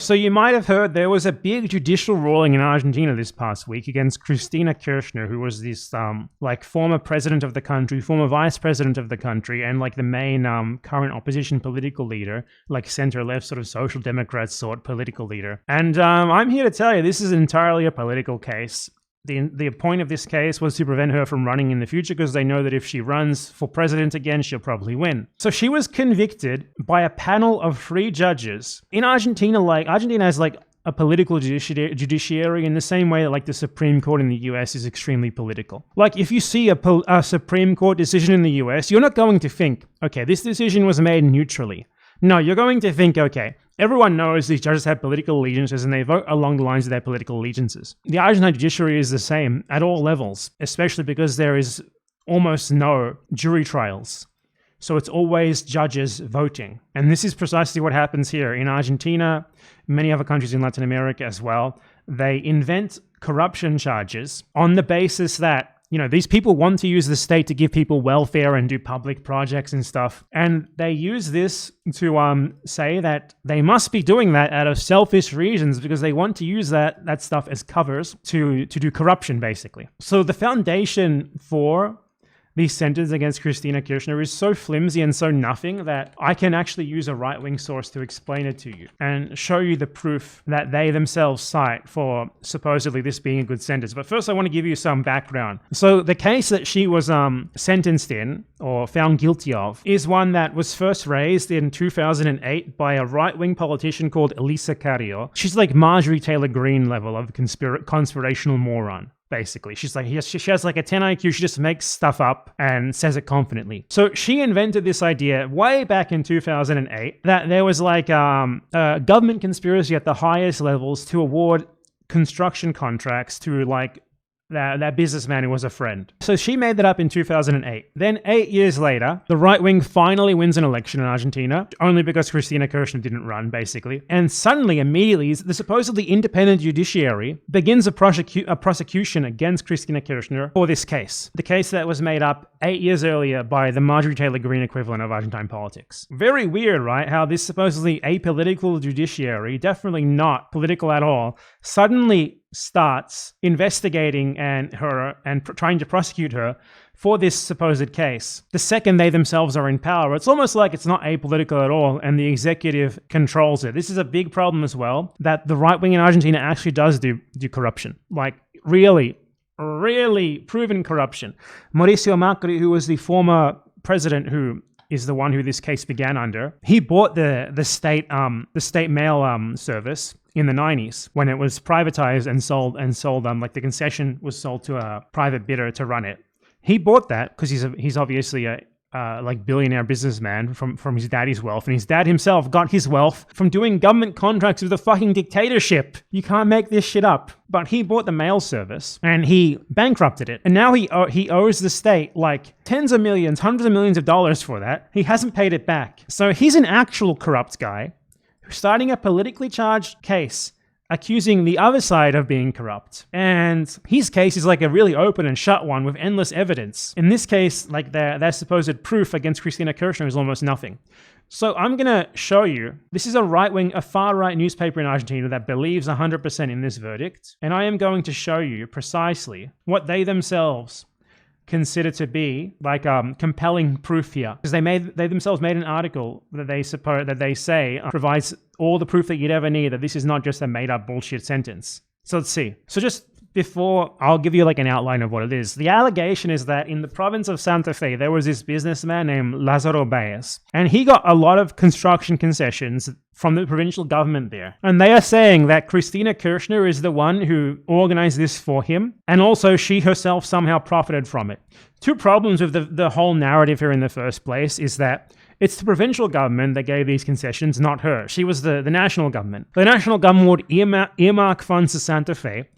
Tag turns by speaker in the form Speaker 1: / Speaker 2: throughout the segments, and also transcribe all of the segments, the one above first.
Speaker 1: So you might have heard there was a big judicial ruling in Argentina this past week against Cristina Kirchner, who was this former president of the country, former vice president of the country, and like the main current opposition political leader, like center-left sort of social democrat sort political leader. And I'm here to tell you this is entirely a political case. The point of this case was to prevent her from running in the future because they know that if she runs for president again, she'll probably win. So she was convicted by a panel of 3 judges. In Argentina, Argentina has a political judiciary in the same way that the Supreme Court in the US is extremely political. If you see a Supreme Court decision in the US, you're not going to think, okay, this decision was made neutrally. No, you're going to think, okay, everyone knows these judges have political allegiances and they vote along the lines of their political allegiances. The Argentine judiciary is the same at all levels, especially because there is almost no jury trials. So it's always judges voting. And this is precisely what happens here. In Argentina, many other countries in Latin America as well, they invent corruption charges on the basis that these people want to use the state to give people welfare and do public projects and stuff. And they use this to say that they must be doing that out of selfish reasons because they want to use that stuff as covers to do corruption, basically. So the foundation for these sentences against Cristina Kirchner is so flimsy and so nothing that I can actually use a right-wing source to explain it to you and show you the proof that they themselves cite for supposedly this being a good sentence. But first I want to give you some background. So the case that she was sentenced in or found guilty of is one that was first raised in 2008 by a right-wing politician called Elisa Carrillo. She's like Marjorie Taylor Greene level of conspirational moron. Basically, she has like a 10 IQ. She just makes stuff up and says it confidently. So she invented this idea way back in 2008 that there was a government conspiracy at the highest levels to award construction contracts to that businessman who was a friend. So she made that up in 2008. Then 8 years later, the right wing finally wins an election in Argentina, only because Cristina Kirchner didn't run, basically. And suddenly, immediately, the supposedly independent judiciary begins a prosecution against Cristina Kirchner for this case. The case that was made up 8 years earlier by the Marjorie Taylor Greene equivalent of Argentine politics. Very weird, right? How this supposedly apolitical judiciary, definitely not political at all, suddenly starts investigating and trying to prosecute her for this supposed case. The second they themselves are in power, it's almost like it's not apolitical at all and the executive controls it. This is a big problem as well, that the right wing in Argentina actually does do corruption. Really proven corruption. Mauricio Macri, who was the former president who is the one who this case began under, he bought the state mail service in the 90s when it was privatized and sold the concession was sold to a private bidder to run it. He bought that because he's obviously a billionaire businessman from his daddy's wealth, and his dad himself got his wealth from doing government contracts with a fucking dictatorship. You can't make this shit up. But he bought the mail service and he bankrupted it, and now he owes the state tens of millions, hundreds of millions of dollars for that. He hasn't paid it back. So he's an actual corrupt guy who's starting a politically charged case accusing the other side of being corrupt. And his case is a really open and shut one with endless evidence. In this case, their supposed proof against Cristina Kirchner is almost nothing. So I'm going to show you, this is a far-right newspaper in Argentina that believes 100% in this verdict. And I am going to show you precisely what they themselves consider to be compelling proof here, because they themselves made an article that they say provides all the proof that you'd ever need that this is not just a made-up bullshit sentence. So let's see. So just before, I'll give you an outline of what it is. The allegation is that in the province of Santa Fe, there was this businessman named Lázaro Baez, and he got a lot of construction concessions from the provincial government there. And they are saying that Cristina Kirchner is the one who organized this for him, and also she herself somehow profited from it. Two problems with the whole narrative here in the first place is that it's the provincial government that gave these concessions, not her. She was the national government. The national government would earmark funds to Santa Fe,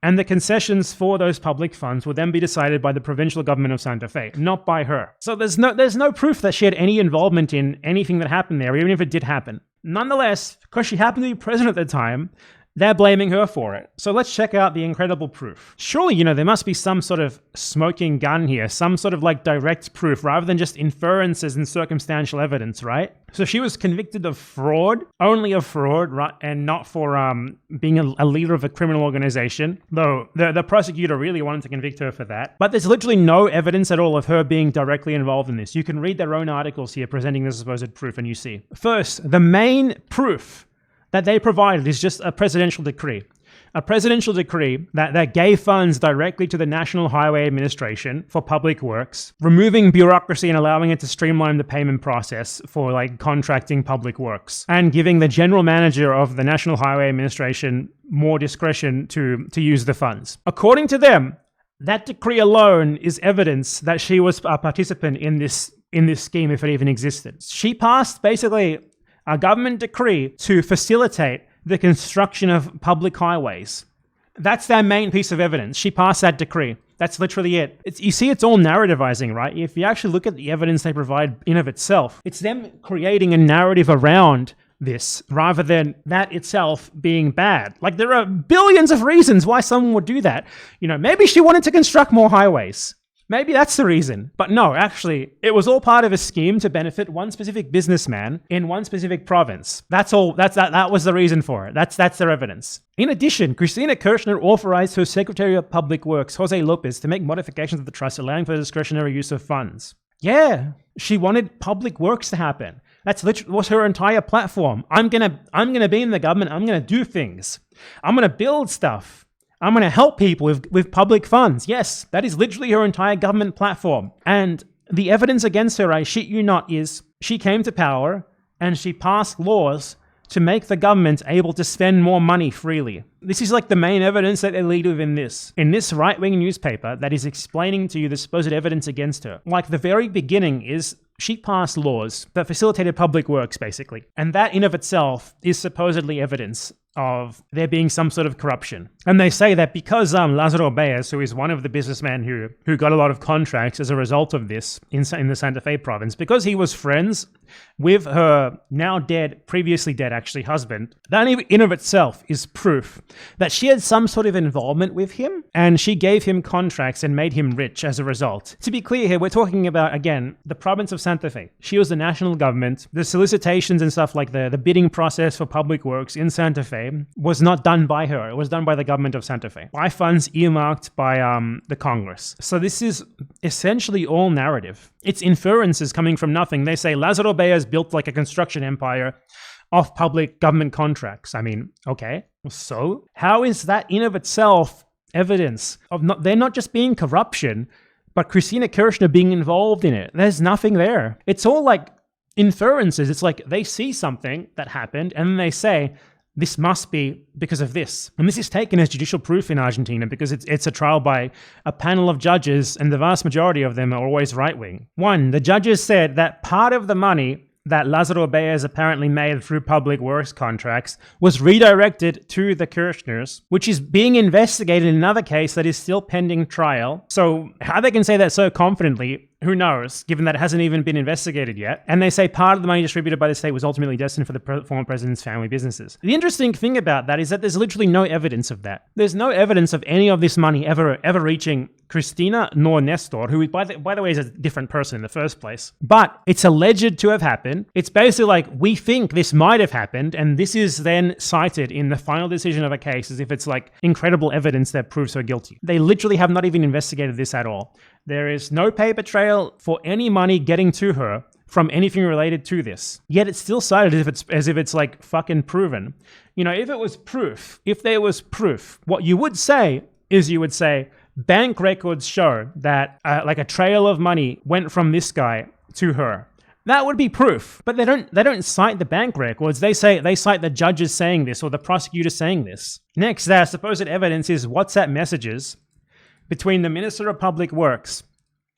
Speaker 1: and the concessions for those public funds would then be decided by the provincial government of Santa Fe, not by her. So there's no proof that she had any involvement in anything that happened there, even if it did happen. Nonetheless, because she happened to be president at the time, they're blaming her for it. So let's check out the incredible proof. Surely, there must be some sort of smoking gun here, some sort of like direct proof rather than just inferences and circumstantial evidence, right? So she was convicted of fraud, only of fraud, right, and not for being a leader of a criminal organization, though the prosecutor really wanted to convict her for that. But there's literally no evidence at all of her being directly involved in this. You can read their own articles here presenting the supposed proof, and you see. First, the main proof that they provided is just a presidential decree. A presidential decree that gave funds directly to the National Highway Administration for public works, removing bureaucracy and allowing it to streamline the payment process for like contracting public works, and giving the general manager of the National Highway Administration more discretion to use the funds. According to them, that decree alone is evidence that she was a participant in this scheme, if it even existed. She passed basically a government decree to facilitate the construction of public highways. That's their main piece of evidence. She passed that decree. That's literally it. You see, it's all narrativizing, right? If you actually look at the evidence they provide in of itself, it's them creating a narrative around this rather than that itself being bad. Like, there are billions of reasons why someone would do that. Maybe she wanted to construct more highways. Maybe that's the reason. But no, actually, it was all part of a scheme to benefit one specific businessman in one specific province. That's all. That was the reason for it. That's their evidence. In addition, Cristina Kirchner authorized her Secretary of Public Works, Jose Lopez, to make modifications of the trust, allowing for the discretionary use of funds. Yeah, she wanted public works to happen. That's literally was her entire platform. I'm gonna be in the government. I'm gonna do things. I'm gonna build stuff. I'm going to help people with public funds. Yes, that is literally her entire government platform. And the evidence against her, I shit you not, is she came to power and she passed laws to make the government able to spend more money freely. This is like the main evidence that they lead with in this right-wing newspaper that is explaining to you the supposed evidence against her. Like, the very beginning is she passed laws that facilitated public works, basically. And that in of itself is supposedly evidence of there being some sort of corruption. And they say that because Lázaro Báez, who is one of the businessmen who got a lot of contracts as a result of this in the Santa Fe province, because he was friends with her now dead, previously dead actually, husband, that in of itself is proof that she had some sort of involvement with him, and she gave him contracts and made him rich as a result. To be clear here, we're talking about, again, the province of Santa Fe. She was the national government. The solicitations and stuff like the bidding process for public works in Santa Fe was not done by her. It was done by the government of Santa Fe, by funds earmarked by the Congress. So this is essentially all narrative. It's inferences coming from nothing. They say Lázaro Báez built like a construction empire off public government contracts. I mean, okay, so how is that in of itself evidence of they're not just being corruption, but Cristina Kirchner being involved in it? There's nothing there. It's all like inferences. It's like they see something that happened and then they say, this must be because of this. And this is taken as judicial proof in Argentina because it's a trial by a panel of judges, and the vast majority of them are always right-wing. One, the judges said that part of the money that Lázaro Báez apparently made through public works contracts was redirected to the Kirchners, which is being investigated in another case that is still pending trial. So how they can say that so confidently, who knows, given that it hasn't even been investigated yet. And they say part of the money distributed by the state was ultimately destined for the former president's family businesses. The interesting thing about that is that there's literally no evidence of that. There's no evidence of any of this money ever reaching Cristina nor Nestor, who, by the way, is a different person in the first place. But it's alleged to have happened. It's basically like, we think this might have happened, and this is then cited in the final decision of a case as if it's like incredible evidence that proves her guilty. They literally have not even investigated this at all. There is no paper trail for any money getting to her from anything related to this. Yet it's still cited as if it's like fucking proven. If it was proof, if there was proof, what you would say is you would say, bank records show that like a trail of money went from this guy to her. That would be proof. But they don't cite the bank records. They cite the judges saying this or the prosecutor saying this. Next, their supposed evidence is WhatsApp messages between the Minister of Public Works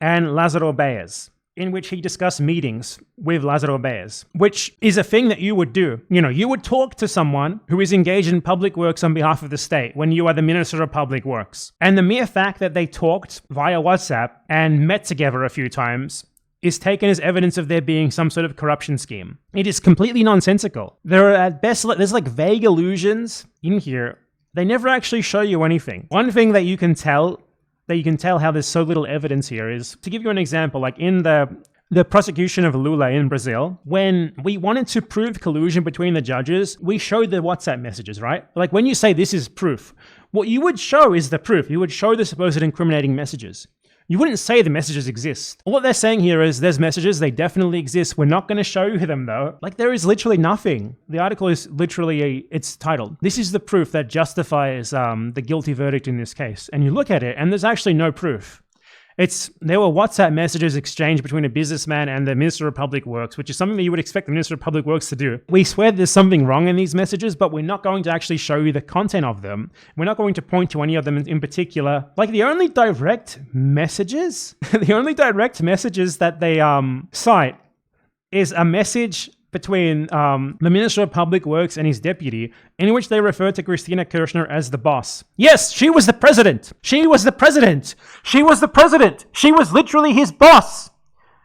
Speaker 1: and Lázaro Báez, in which he discussed meetings with Lázaro Báez, which is a thing that you would do. You would talk to someone who is engaged in public works on behalf of the state when you are the Minister of Public Works. And the mere fact that they talked via WhatsApp and met together a few times is taken as evidence of there being some sort of corruption scheme. It is completely nonsensical. There are at best, there's like vague allusions in here. They never actually show you anything. One thing that you can tell how there's so little evidence here is, to give you an example, like in the prosecution of Lula in Brazil, when we wanted to prove collusion between the judges, we showed the WhatsApp messages, right? Like when you say this is proof, what you would show is the proof. You would show the supposed incriminating messages. You wouldn't say the messages exist. What they're saying here is there's messages, they definitely exist. We're not going to show you them though. Like there is literally nothing. The article is literally, it's titled, "This is the proof that justifies the guilty verdict in this case." And you look at it and there's actually no proof. There were WhatsApp messages exchanged between a businessman and the Minister of Public Works, which is something that you would expect the Minister of Public Works to do. We swear there's something wrong in these messages, but we're not going to actually show you the content of them. We're not going to point to any of them in particular. Like the only direct messages, that they cite is a message between the Minister of Public Works and his deputy, in which they refer to Cristina Kirchner as the boss. Yes, she was the president. She was the president. She was the president. She was literally his boss.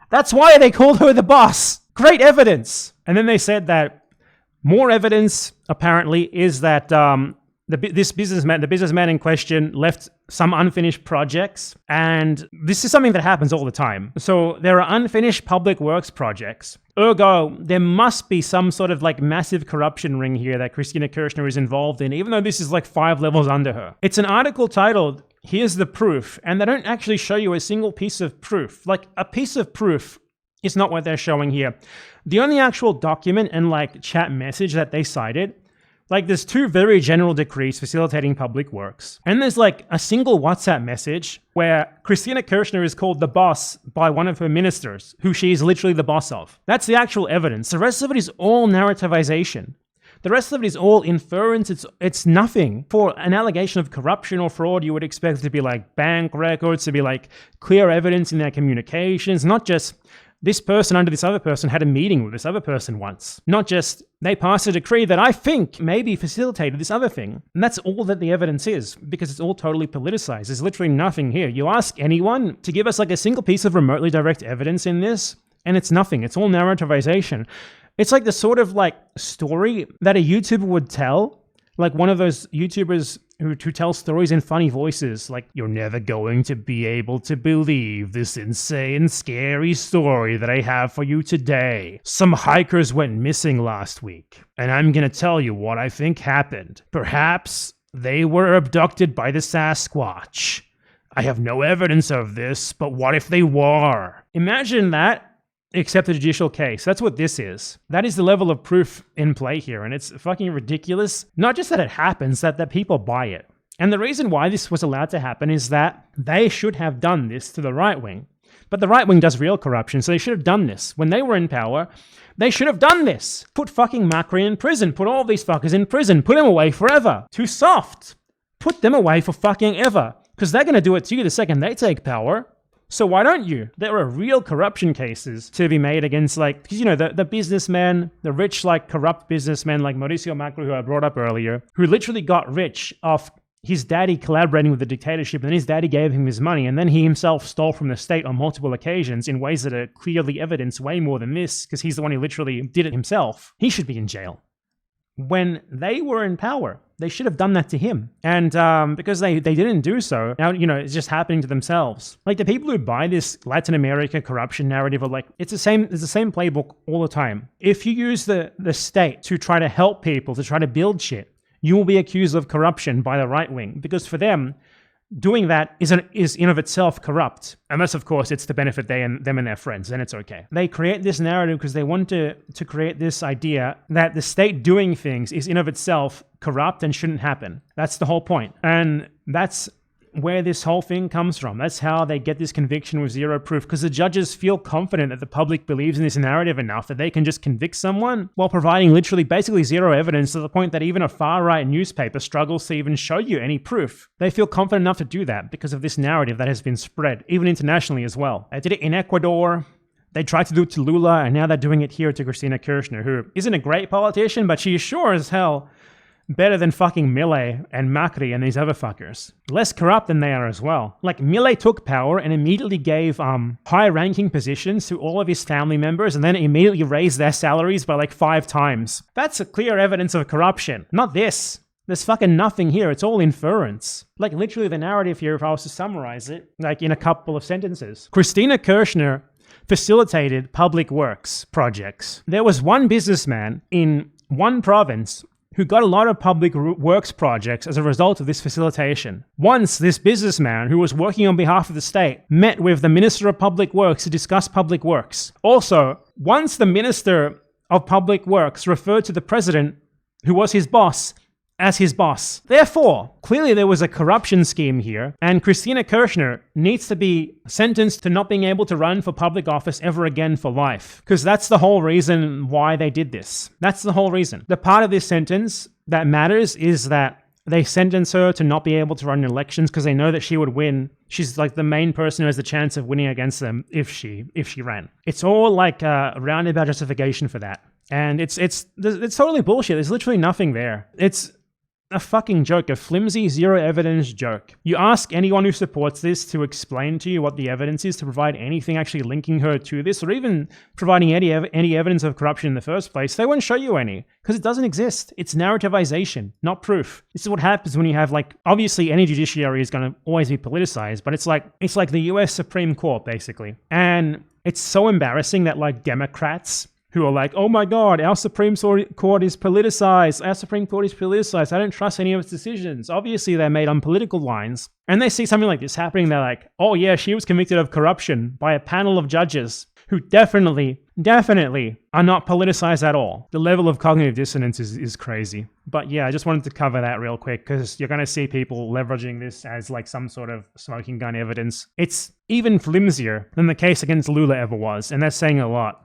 Speaker 1: That's why they called her the boss. Great evidence. And then they said that more evidence, apparently, is that the businessman in question left some unfinished projects, and this is something that happens all the time. So there are unfinished public works projects. Ergo, there must be some sort of like massive corruption ring here that Cristina Kirchner is involved in, even though this is like 5 levels under her. It's an article titled, "Here's the proof," and they don't actually show you a single piece of proof. Like a piece of proof is not what they're showing here. The only actual document and like chat message that they cited, like there's 2 very general decrees facilitating public works. And there's like a single WhatsApp message where Cristina Kirchner is called the boss by one of her ministers, who she is literally the boss of. That's the actual evidence. The rest of it is all narrativization. The rest of it is all inference. It's nothing. For an allegation of corruption or fraud, you would expect it to be like bank records, to be like clear evidence in their communications, not just this person under this other person had a meeting with this other person once. Not just, they passed a decree that I think maybe facilitated this other thing. And that's all that the evidence is, because it's all totally politicized. There's literally nothing here. You ask anyone to give us like a single piece of remotely direct evidence in this, and it's nothing. It's all narrativization. It's like the sort of like story that a YouTuber would tell, like one of those YouTubers who tell stories in funny voices, like, "You're never going to be able to believe this insane, scary story that I have for you today. Some hikers went missing last week, and I'm gonna tell you what I think happened. Perhaps they were abducted by the Sasquatch. I have no evidence of this, but what if they were?" Imagine that, except a judicial case. That's what this is. That is the level of proof in play here, and it's fucking ridiculous. Not just that it happens, that people buy it. And the reason why this was allowed to happen is that they should have done this to the right wing. But the right wing does real corruption, so they should have done this. When they were in power, they should have done this. Put fucking Macri in prison. Put all these fuckers in prison. Put them away forever. Too soft. Put them away for fucking ever. Because they're going to do it to you the second they take power. So why don't you? There are real corruption cases to be made against, like, because, you know, the businessmen, the rich, like, corrupt businessmen like Mauricio Macri, who I brought up earlier, who literally got rich off his daddy collaborating with the dictatorship, and then his daddy gave him his money, and then he himself stole from the state on multiple occasions in ways that are clearly evidence way more than this, because he's the one who literally did it himself. He should be in jail. When they were in power, they should have done that to him. And because they didn't do so, now, you know, it's just happening to themselves. Like, the people who buy this Latin America corruption narrative are like, it's the same playbook all the time. If you use the state to try to help people, to try to build shit, you will be accused of corruption by the right wing. Because for them, doing that is in of itself corrupt. Unless, of course, it's to benefit them and their friends, then it's okay. They create this narrative because they want to create this idea that the state doing things is in of itself corrupt and shouldn't happen. That's the whole point. And that's where this whole thing comes from. That's how they get this conviction with zero proof, because the judges feel confident that the public believes in this narrative enough that they can just convict someone while providing literally basically zero evidence, to the point that even a far-right newspaper struggles to even show you any proof. They feel confident enough to do that because of this narrative that has been spread, even internationally as well. They did it in Ecuador. They tried to do it to Lula, and now they're doing it here to Cristina Kirchner, who isn't a great politician, but she is sure as hell better than fucking Milei and Macri and these other fuckers. Less corrupt than they are as well. Like, Milei took power and immediately gave high-ranking positions to all of his family members and then immediately raised their salaries by like 5 times. That's a clear evidence of corruption. Not this. There's fucking nothing here. It's all inference. Like, literally the narrative here, if I was to summarize it, like in a couple of sentences. Cristina Kirchner facilitated public works projects. There was one businessman in one province who got a lot of public works projects as a result of this facilitation. Once, this businessman, who was working on behalf of the state, met with the Minister of Public Works to discuss public works. Also, once the Minister of Public Works referred to the president, who was his boss, as his boss. Therefore, clearly there was a corruption scheme here, and Cristina Kirchner needs to be sentenced to not being able to run for public office ever again for life. Because that's the whole reason why they did this. That's the whole reason. The part of this sentence that matters is that they sentence her to not be able to run elections because they know that she would win. She's like the main person who has the chance of winning against them if she ran. It's all like a roundabout justification for that. And it's totally bullshit. There's literally nothing there. It's a fucking joke, a flimsy, zero evidence joke. You ask anyone who supports this to explain to you what the evidence is, to provide anything actually linking her to this, or even providing any evidence of corruption in the first place, they won't show you any, because it doesn't exist. It's narrativization, not proof. This is what happens when you have, like, obviously any judiciary is going to always be politicized, but it's like the US Supreme Court, basically. And it's so embarrassing that, like, Democrats who are like, oh my God, our Supreme Court is politicized. Our Supreme Court is politicized. I don't trust any of its decisions. Obviously, they're made on political lines. And they see something like this happening. They're like, oh yeah, she was convicted of corruption by a panel of judges who definitely are not politicized at all. The level of cognitive dissonance is crazy. But yeah, I just wanted to cover that real quick because you're going to see people leveraging this as like some sort of smoking gun evidence. It's even flimsier than the case against Lula ever was, and that's saying a lot.